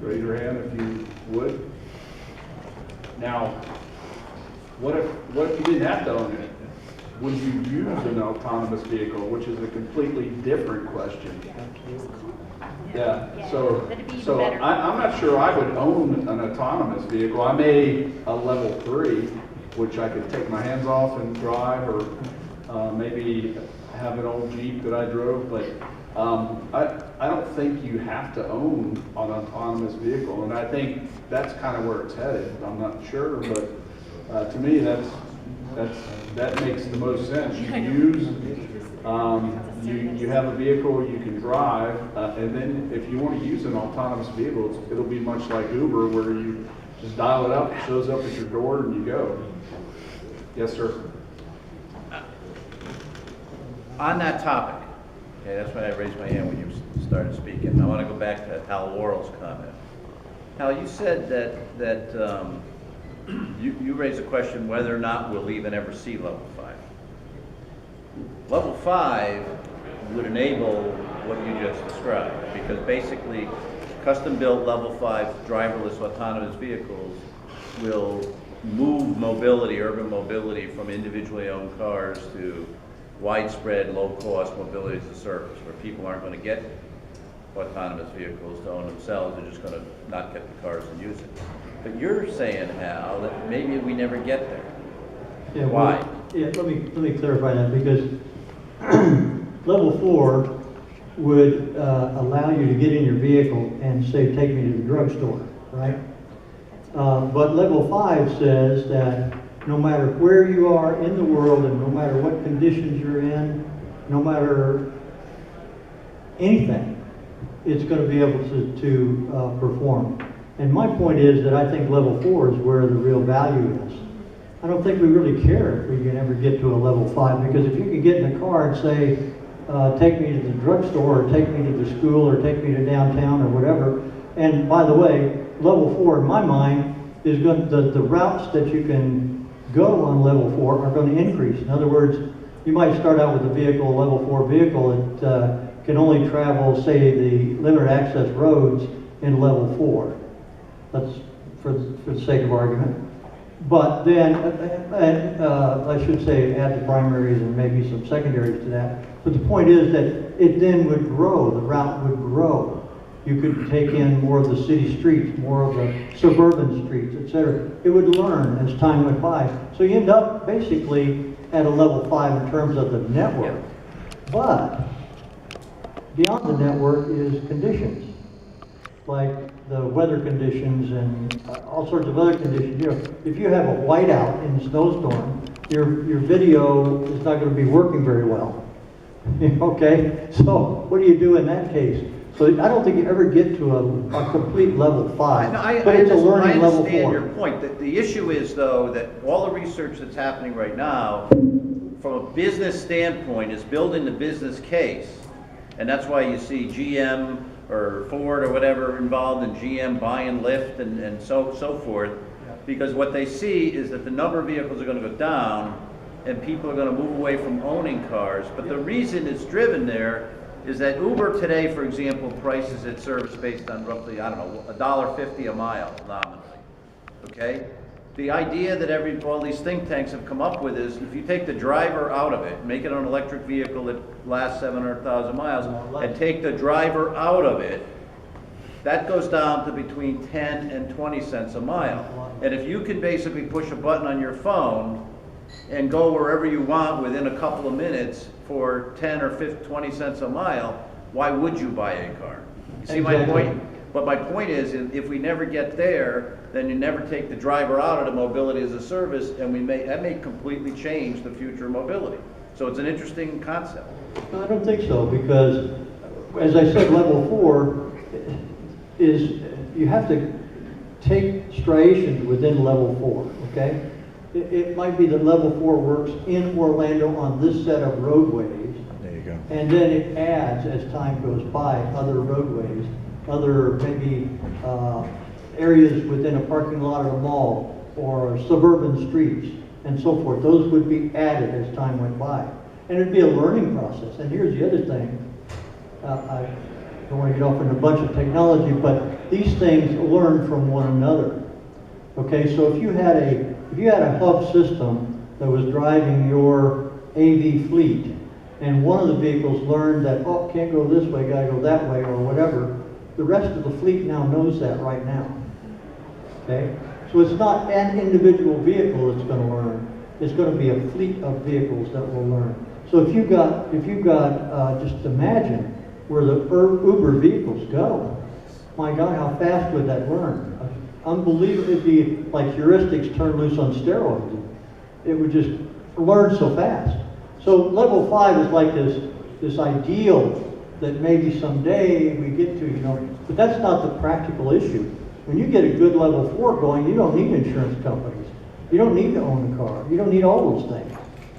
Raise your hand if you would. Now, what if you didn't have to own it? Would you use an autonomous vehicle, which is a completely different question? Yeah, so I'm not sure I would own an autonomous vehicle. I may a level 3, which I could take my hands off and drive, or maybe have an old Jeep that I drove, but I don't think you have to own an autonomous vehicle, and I think that's kind of where it's headed. I'm not sure, but to me, that makes the most sense. You have a vehicle you can drive, and then if you want to use an autonomous vehicle, it'll be much like Uber, where you just dial it up, it shows up at your door, and you go. Yes, sir. On that topic, okay, that's why I raised my hand when you started speaking. I want to go back to Hal Worrell's comment. Hal, you said that you raised a question whether or not we'll even ever see level 5. Level 5 would enable what you just described, because basically custom-built level 5 driverless autonomous vehicles will move mobility, urban mobility, from individually owned cars to widespread, low-cost mobility as a service, where people aren't going to get autonomous vehicles to own themselves. They're just going to not get the cars and use it. But you're saying, Hal, that maybe we never get there. Yeah, why? Well, yeah, let me clarify that, because level 4 would allow you to get in your vehicle and say, take me to the drugstore, right? But level 5 says that no matter where you are in the world and no matter what conditions you're in, no matter anything, it's going to be able to perform. And my point is that I think level 4 is where the real value is. I don't think we really care if we can ever get to a level 5, because if you can get in a car and say, take me to the drugstore, or take me to the school, or take me to downtown, or whatever. And by the way, level 4 in my mind is going to, the routes that you can go on level 4 are going to increase. In other words, you might start out with a vehicle, a level 4 vehicle that can only travel, say, the limited access roads in level 4. That's for the sake of argument. But then, I should say, add the primaries and maybe some secondaries to that. But the point is that it then would grow, the route would grow. You could take in more of the city streets, more of the suburban streets, etc. It would learn as time went by. So you end up basically at a level 5 in terms of the network. But beyond the network is conditions, like the weather conditions and all sorts of other conditions. You know, if you have a whiteout in a snowstorm, your video is not going to be working very well. Okay, so what do you do in that case? So I don't think you ever get to a complete level 5, but it's a learning level 4. I understand your point. The issue is, though, that all the research that's happening right now, from a business standpoint, is building the business case. And that's why you see GM or Ford or whatever involved in GM buying Lyft and so forth, because what they see is that the number of vehicles are going to go down and people are going to move away from owning cars. But the reason it's driven there is that Uber today, for example, prices its service based on roughly, I don't know, $1.50 a mile nominally, okay? The idea that all these think tanks have come up with is, if you take the driver out of it, make it an electric vehicle that lasts 700,000 miles, and take the driver out of it, that goes down to between 10 and 20 cents a mile. And if you can basically push a button on your phone and go wherever you want within a couple of minutes for 10 or 20 cents a mile, why would you buy a car? You see my point? But my point is, if we never get there, then you never take the driver out of the mobility as a service, and that may completely change the future of mobility. So it's an interesting concept. No, I don't think so, because as I said, level 4 is, you have to take striations within level 4, okay? It might be that level 4 works in Orlando on this set of roadways. There you go. And then it adds, as time goes by, other roadways, other maybe areas within a parking lot of a mall or suburban streets and so forth. Those would be added as time went by. And it'd be a learning process. And here's the other thing. don't want to get off into a bunch of technology, but these things learn from one another. Okay, so if you had a hub system that was driving your AV fleet, and one of the vehicles learned that, oh, can't go this way, gotta go that way, or whatever, the rest of the fleet now knows that right now. Okay? So it's not an individual vehicle that's gonna learn, it's gonna be a fleet of vehicles that will learn. So if you've got, just imagine where the Uber vehicles go. My God, how fast would that learn? Unbelievable, it'd be like heuristics turned loose on steroids. It would just learn so fast. So level 5 is like this ideal that maybe someday we get to, but that's not the practical issue. When you get a good level 4 going, you don't need insurance companies. You don't need to own a car. You don't need all those things.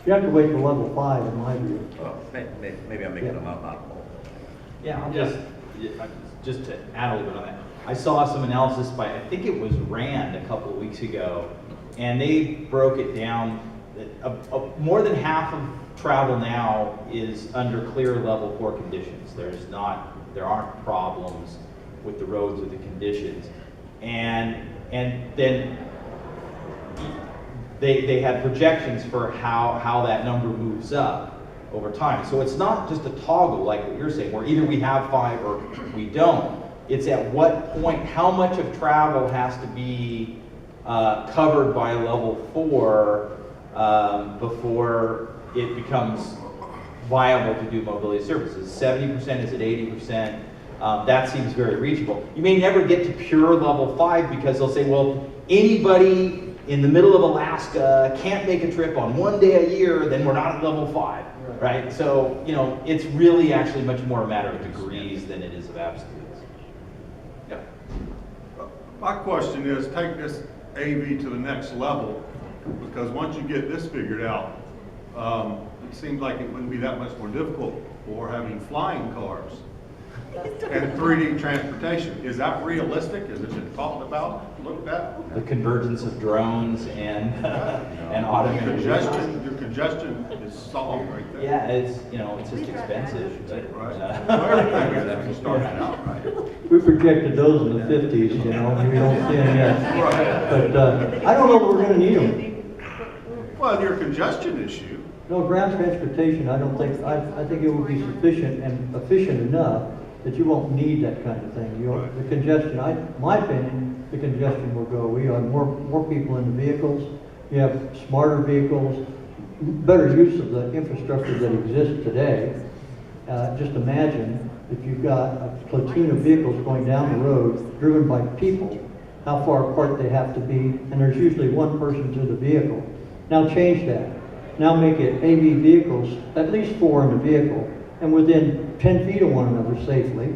You have to wait for level 5, in my view. Well, maybe I'm making them up. Yeah, just to add a little bit on that. I saw some analysis by, I think it was Rand a couple of weeks ago, and they broke it down. More than half of travel now is under clear level 4 conditions. There aren't problems with the roads or the conditions. And then they had projections for how that number moves up over time. So it's not just a toggle like what you're saying, where either we have 5 or we don't. It's at what point, how much of travel has to be covered by level 4 before it becomes viable to do mobility services. 70%, is it 80%? That seems very reachable. You may never get to pure level 5 because they'll say, well, anybody in the middle of Alaska can't make a trip on 1 day a year, then we're not at level 5, right? So, it's really actually much more a matter of degrees than it is of absolutes. Yeah. My question is, take this AV to the next level, because once you get this figured out, it seems like it wouldn't be that much more difficult for having flying cars and 3D transportation. Is that realistic? Has it been talked about, looked at? The convergence of drones and automated Your congestion is solved right there. Yeah, it's just expensive. But, Right. Everything started out, right? We projected those in the 50s, we don't see them yet. But I don't know that we're gonna need them. Well, your congestion issue, No, ground transportation, I think it will be sufficient and efficient enough that you won't need that kind of thing. The congestion, my opinion, the congestion will go. We have more people in the vehicles. You have smarter vehicles, better use of the infrastructure that exists today. Just imagine if you've got a platoon of vehicles going down the road, driven by people, how far apart they have to be, and there's usually one person to the vehicle. Now change that. Now make it AV vehicles, at least 4 in the vehicle, and within 10 feet of one another safely.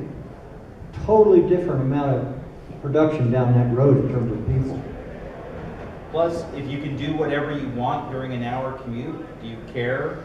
Totally different amount of production down that road in terms of people. Plus, if you can do whatever you want during an hour commute, do you care?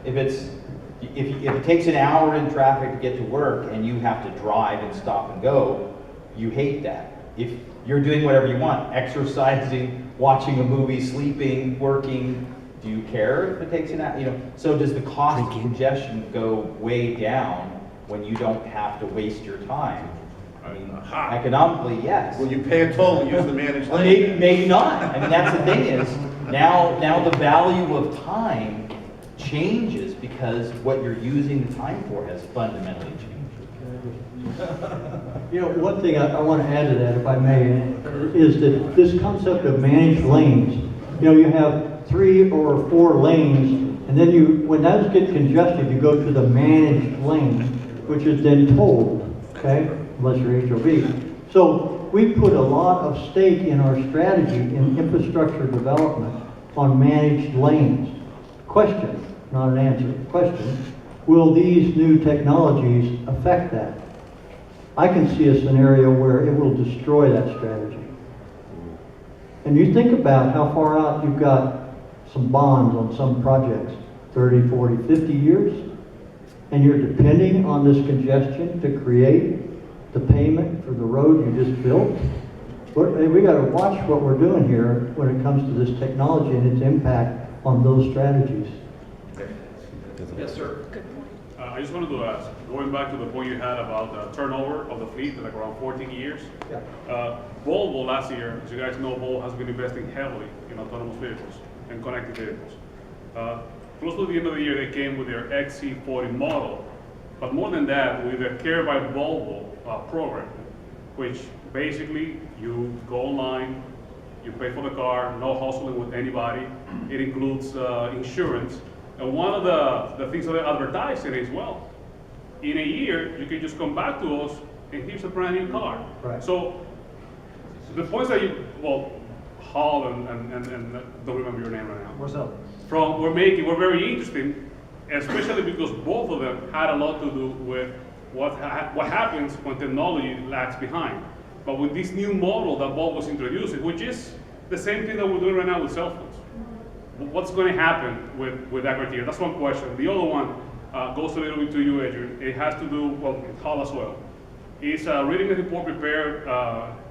If it takes an hour in traffic to get to work and you have to drive and stop and go, you hate that. If you're doing whatever you want, exercising, watching a movie, sleeping, working, do you care if it takes an hour? So does the cost of congestion go way down when you don't have to waste your time? I mean, economically, yes. Will you pay a toll and use the managed lane? Maybe not. I mean, that's the thing is, now the value of time changes because what you're using the time for has fundamentally changed. One thing I want to add to that, if I may, is that this concept of managed lanes, you have 3 or 4 lanes, and then when those get congested, you go to the managed lane, which is then tolled, okay, unless you're HOV. So we put a lot of stake in our strategy in infrastructure development on managed lanes. Question, not an answer, question, will these new technologies affect that? I can see a scenario where it will destroy that strategy. And you think about how far out you've got some bonds on some projects, 30, 40, 50 years, and you're depending on this congestion to create the payment for the road you just built. We got to watch what we're doing here when it comes to this technology and its impact on those strategies. Yes, sir. I just wanted to ask, going back to the point you had about the turnover of the fleet, like around 14 years. Yeah. Volvo last year, as you guys know, Volvo has been investing heavily in autonomous vehicles and connected vehicles. Close to the end of the year, they came with their XC40 model, but more than that, with the Care by Volvo program, which basically you go online, you pay for the car, no hustling with anybody. It includes insurance. And one of the things that they're advertising is, well, in a year, you can just come back to us and here's a brand new car. Right. So the points that you, well, Hall and don't remember your name right now. Marcel. We're making were very interesting, especially because both of them had a lot to do with what happens when technology lags behind. But with this new model that Bob was introducing, which is the same thing that we're doing right now with cell phones, what's going to happen with that criteria? That's one question. The other one goes a little bit to you, Adrian. It has to do, well, with Hall as well. It's reading a report prepared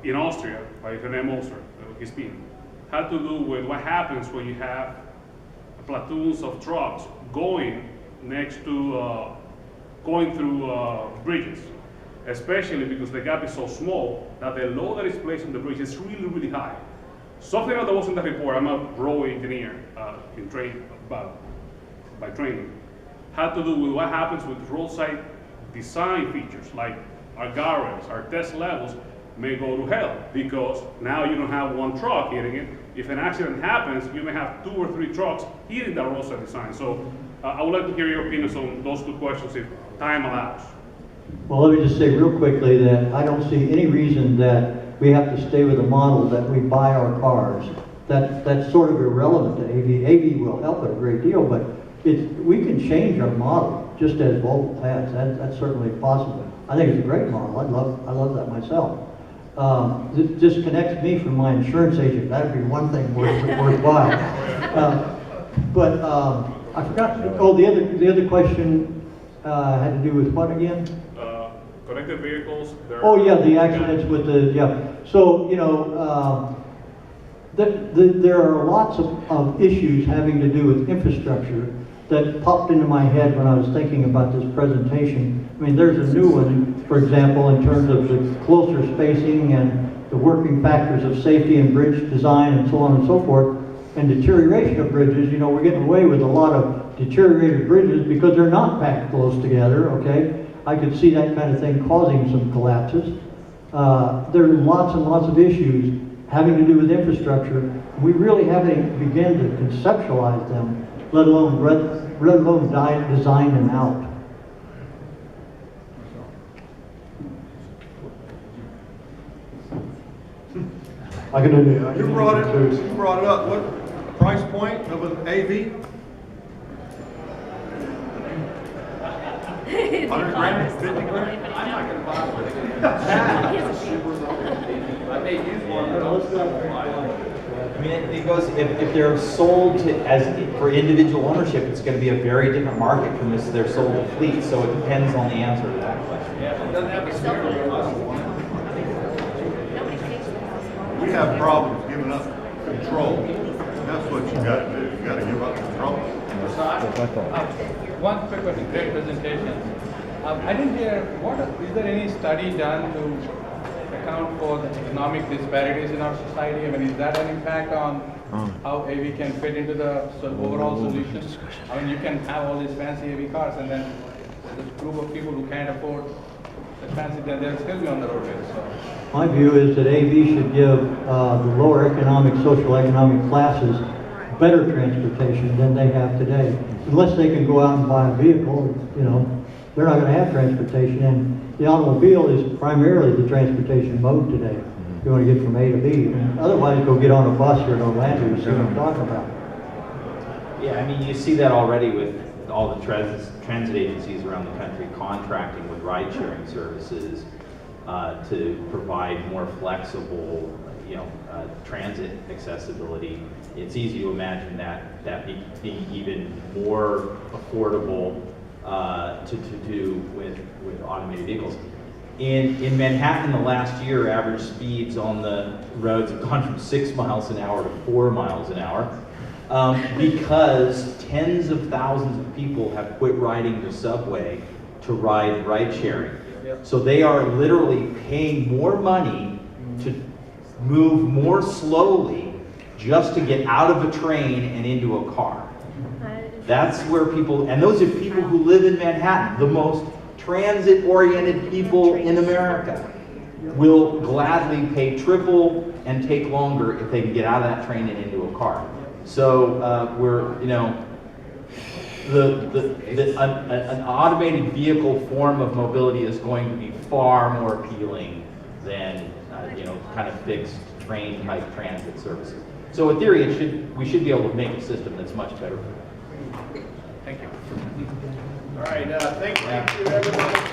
in Austria by René Moser, his team. Had to do with what happens when you have platoons of trucks going next to, going through bridges, especially because the gap is so small that the load that is placed on the bridge is really, really high. Something that was in that report, I'm a road engineer by training, had to do with what happens with roadside design features, like our guardrails, our test levels may go to hell because now you don't have one truck hitting it. If an accident happens, you may have 2 or 3 trucks hitting that roadside design. So I would like to hear your opinions on those 2 questions if time allows. Well, let me just say real quickly that I don't see any reason that we have to stay with the model that we buy our cars. That's sort of irrelevant to AV. AV will help it a great deal, but we can change our model just as Volvo has. That's certainly possible. I think it's a great model. I love that myself. It just connects me from my insurance agent. That'd be one thing worthwhile. But I forgot. Oh, the other question had to do with what again? Connected vehicles. Oh yeah, the accidents with the So you know, there are lots of issues having to do with infrastructure that popped into my head when I was thinking about this presentation. I mean, there's a new one, for example, in terms of the closer spacing and the working factors of safety and bridge design and so on and so forth, and deterioration of bridges. You know, we're getting away with a lot of deteriorated bridges because they're not packed close together, okay? I could see that kind of thing causing some collapses. There are lots and lots of issues having to do with infrastructure. We really haven't begun to conceptualize them, let alone design them out. I can do You brought it up. What price point of an AV? 100 grand, 50 grand? I'm not gonna bother with it. I may use one, but I mean, it goes, if they're sold for individual ownership, it's gonna be a very different market from if they're sold to fleet, so it depends on the answer to that question. Yeah, it doesn't have to steer We have problems giving up control. That's what you got to do. You got to give up control. One quick question, great presentation. I didn't hear, is there any study done to account for the economic disparities in our society? I mean, is that an impact on how AV can fit into the overall solution? I mean, you can have all these fancy AV cars and then this group of people who can't afford the fancy, then they'll still be on the roadway. So. My view is that AV should give the lower economic, social economic classes better transportation than they have today. Unless they can go out and buy a vehicle, you know, they're not going to have transportation. And the automobile is primarily the transportation mode today. If you want to get from A to B. Otherwise, go get on a bus here in Orlando. You see what I'm talking about. Yeah, I mean, you see that already with all the transit agencies around the country contracting with ride-sharing services to provide more flexible, transit accessibility. It's easy to imagine that being even more affordable to do with automated vehicles. In Manhattan, the last year, average speeds on the roads have gone from 6 miles an hour to 4 miles an hour because tens of thousands of people have quit riding the subway to ride sharing. So they are literally paying more money to move more slowly just to get out of a train and into a car. That's where people, and those are people who live in Manhattan, the most transit-oriented people in America, will gladly pay triple and take longer if they can get out of that train and into a car. So we're, you know, an automated vehicle form of mobility is going to be far more appealing than you know, kind of fixed train type transit services. So in theory, we should be able to make a system that's much better. Thank you. All right, thank you everybody.